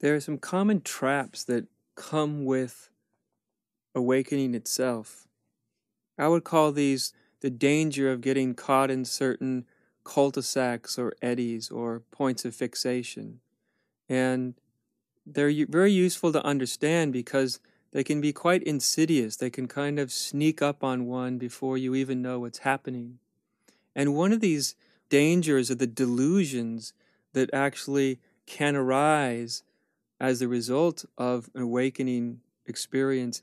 There are some common traps that come with awakening itself. I would call these the danger of getting caught in certain cul-de-sacs or eddies or points of fixation. And they're very useful to understand because they can be quite insidious. They can kind of sneak up on one before you even know what's happening. And one of these dangers are the delusions that actually can arise as a result of an awakening experience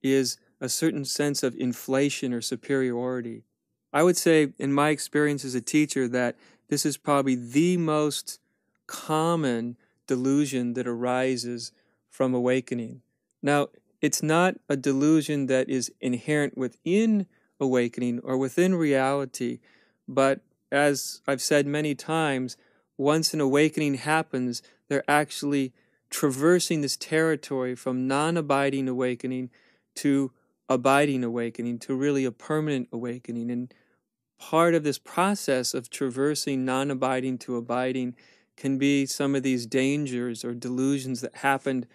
is a certain sense of inflation or superiority. I would say, in my experience as a teacher, that this is probably the most common delusion that arises from awakening. Now, it's not a delusion that is inherent within awakening or within reality, but as I've said many times, once an awakening happens, they're actually traversing this territory from non-abiding awakening to abiding awakening, to really a permanent awakening. And part of this process of traversing non-abiding to abiding can be some of these dangers or delusions that happened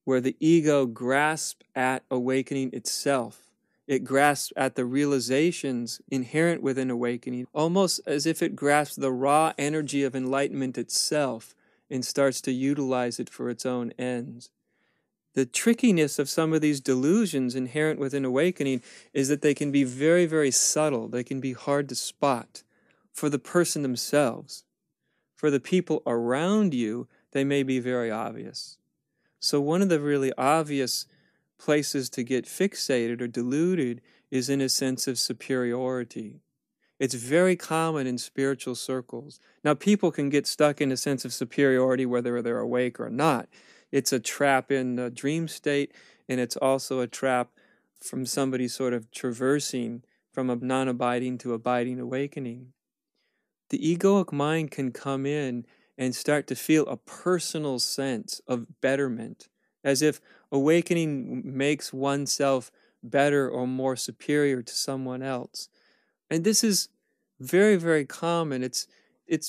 where the ego grasps at awakening itself. It grasps at the realizations inherent within awakening, almost as if it grasps the raw energy of enlightenment itself and starts to utilize it for its own ends. The trickiness of some of these delusions inherent within awakening is that they can be very, very subtle. They can be hard to spot for the person themselves. For the people around you, they may be very obvious. So one of the really obvious places to get fixated or deluded is in a sense of superiority. It's very common in spiritual circles. Now, people can get stuck in a sense of superiority whether they're awake or not. It's a trap in the dream state, and it's also a trap from somebody sort of traversing from a non-abiding to abiding awakening. The egoic mind can come in and start to feel a personal sense of betterment, as if awakening makes oneself better or more superior to someone else. And this is very, very common. It's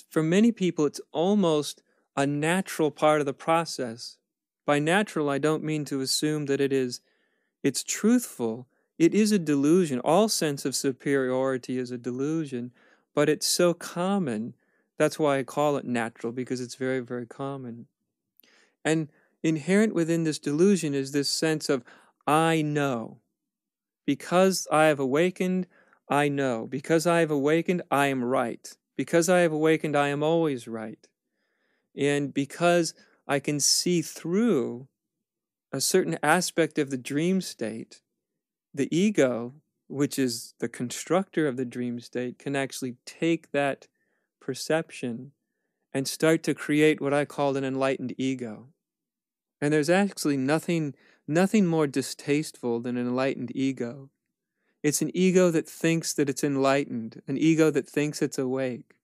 for many people, it's almost a natural part of the process. By natural, I don't mean to assume that it's truthful. It is a delusion. All sense of superiority is a delusion, but it's so common. That's why I call it natural, because it's very, very common. And inherent within this delusion is this sense of, I know. Because I have awakened, I know. Because I have awakened, I am right. Because I have awakened, I am always right. And because I can see through a certain aspect of the dream state, the ego, which is the constructor of the dream state, can actually take that perception and start to create what I call an enlightened ego. And there's actually nothing more distasteful than an enlightened ego. It's an ego that thinks that it's enlightened, an ego that thinks it's awake,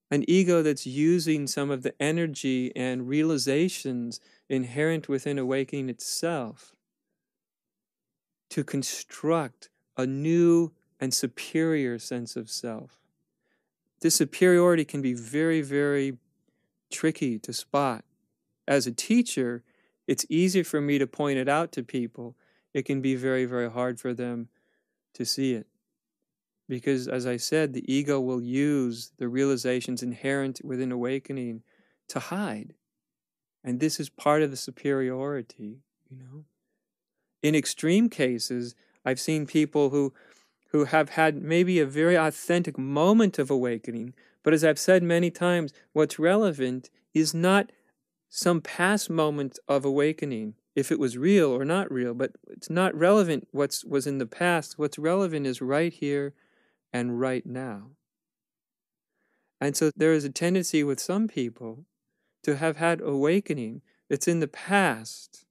an ego that's using some of the energy and realizations inherent within awakening itself to construct a new and superior sense of self. This superiority can be very, very tricky to spot. As a teacher, it's easy for me to point it out to people. It can be very, very hard for them to see it. Because, as I said, the ego will use the realizations inherent within awakening to hide. And this is part of the superiority, In extreme cases, I've seen people who have had maybe a very authentic moment of awakening, but as I've said many times, what's relevant is not some past moment of awakening, if it was real or not real, but it's not relevant what was in the past. What's relevant is right here and right now. And so there is a tendency with some people to have had awakening that's in the past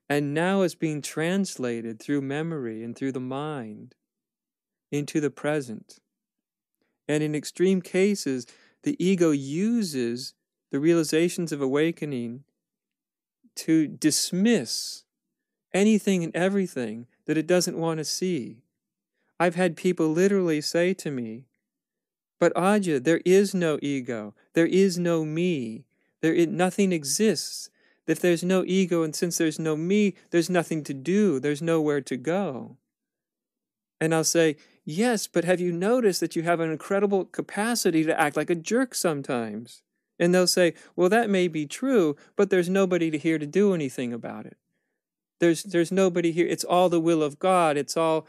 and now is being translated through memory and through the mind into the present. And in extreme cases, the ego uses the realizations of awakening to dismiss anything and everything that it doesn't want to see. I've had people literally say to me, but Adya, there is no ego, there is no me, Nothing exists. If there's no ego, and since there's no me, there's nothing to do. There's nowhere to go. And I'll say, yes, but have you noticed that you have an incredible capacity to act like a jerk sometimes? And they'll say, well, that may be true, but there's nobody here to do anything about it. There's nobody here. It's all the will of God. It's all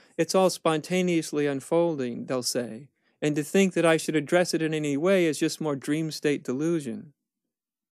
spontaneously unfolding, they'll say. And to think that I should address it in any way is just more dream state delusion.